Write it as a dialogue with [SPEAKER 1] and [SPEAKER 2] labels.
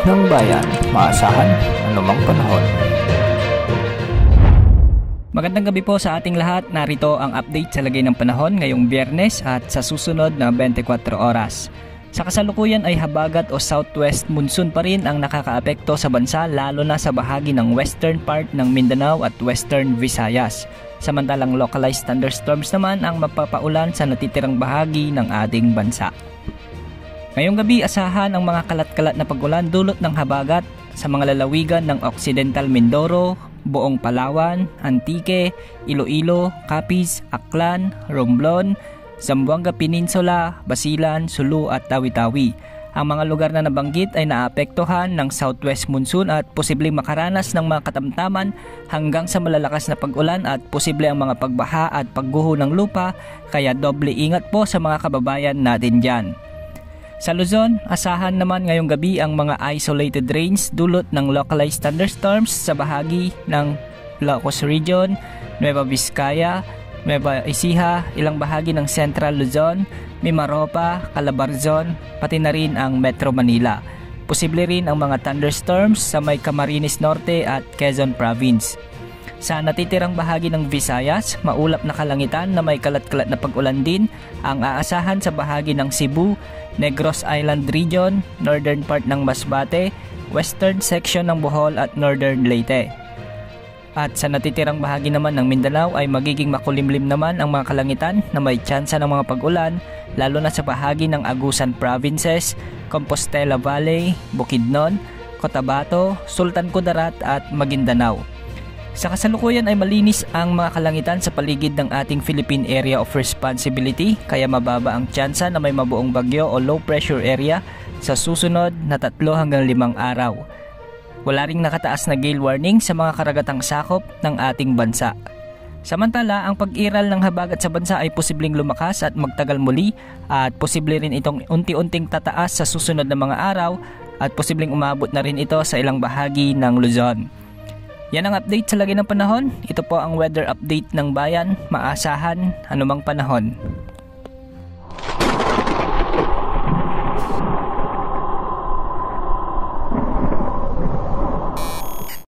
[SPEAKER 1] ng bayan, maasahan anumang panahon.
[SPEAKER 2] Magandang gabi po sa ating lahat. Narito ang update sa lagay ng panahon ngayong Biyernes at sa susunod na 24 oras. Sa kasalukuyan ay habagat o southwest monsoon pa rin ang nakakaapekto sa bansa, lalo na sa bahagi ng western part ng Mindanao at western Visayas. Samantalang localized thunderstorms naman ang mapapaulan sa natitirang bahagi ng ating bansa. Ngayong gabi asahan ang mga kalat-kalat na pag-ulan dulot ng habagat sa mga lalawigan ng Occidental Mindoro, Buong Palawan, Antique, Iloilo, Capiz, Aklan, Romblon, Zamboanga Peninsula, Basilan, Sulu at Tawi-Tawi. Ang mga lugar na nabanggit ay naapektuhan ng southwest monsoon at posibleng makaranas ng mga katamtaman hanggang sa malalakas na pag-ulan at posible ang mga pagbaha at pagguho ng lupa, kaya doble ingat po sa mga kababayan natin dyan. Sa Luzon, asahan naman ngayong gabi ang mga isolated rains dulot ng localized thunderstorms sa bahagi ng Ilocos Region, Nueva Vizcaya, Nueva Ecija, ilang bahagi ng Central Luzon, Mimaropa, Calabarzon, pati na rin ang Metro Manila. Posible rin ang mga thunderstorms sa may Camarines Norte at Quezon Province. Sa natitirang bahagi ng Visayas, maulap na kalangitan na may kalat-kalat na pag-ulan din ang aasahan sa bahagi ng Cebu, Negros Island Region, northern part ng Masbate, western section ng Bohol at northern Leyte. At sa natitirang bahagi naman ng Mindanao ay magiging makulimlim naman ang mga kalangitan na may tsansa ng mga pag-ulan, lalo na sa bahagi ng Agusan Provinces, Compostela Valley, Bukidnon, Cotabato, Sultan Kudarat at Maguindanao. Sa kasalukuyan ay malinis ang mga kalangitan sa paligid ng ating Philippine Area of Responsibility, kaya mababa ang tsansa na may mabuong bagyo o low pressure area sa susunod na 3 hanggang 5 araw. Wala ring nakataas na gale warning sa mga karagatang sakop ng ating bansa. Samantala, ang pag-iral ng habagat sa bansa ay posibleng lumakas at magtagal muli at posible rin itong unti-unting tataas sa susunod na mga araw at posibleng umabot na rin ito sa ilang bahagi ng Luzon. Yan ang update sa lagay ng panahon. Ito po ang weather update ng bayan, maasahan anumang panahon.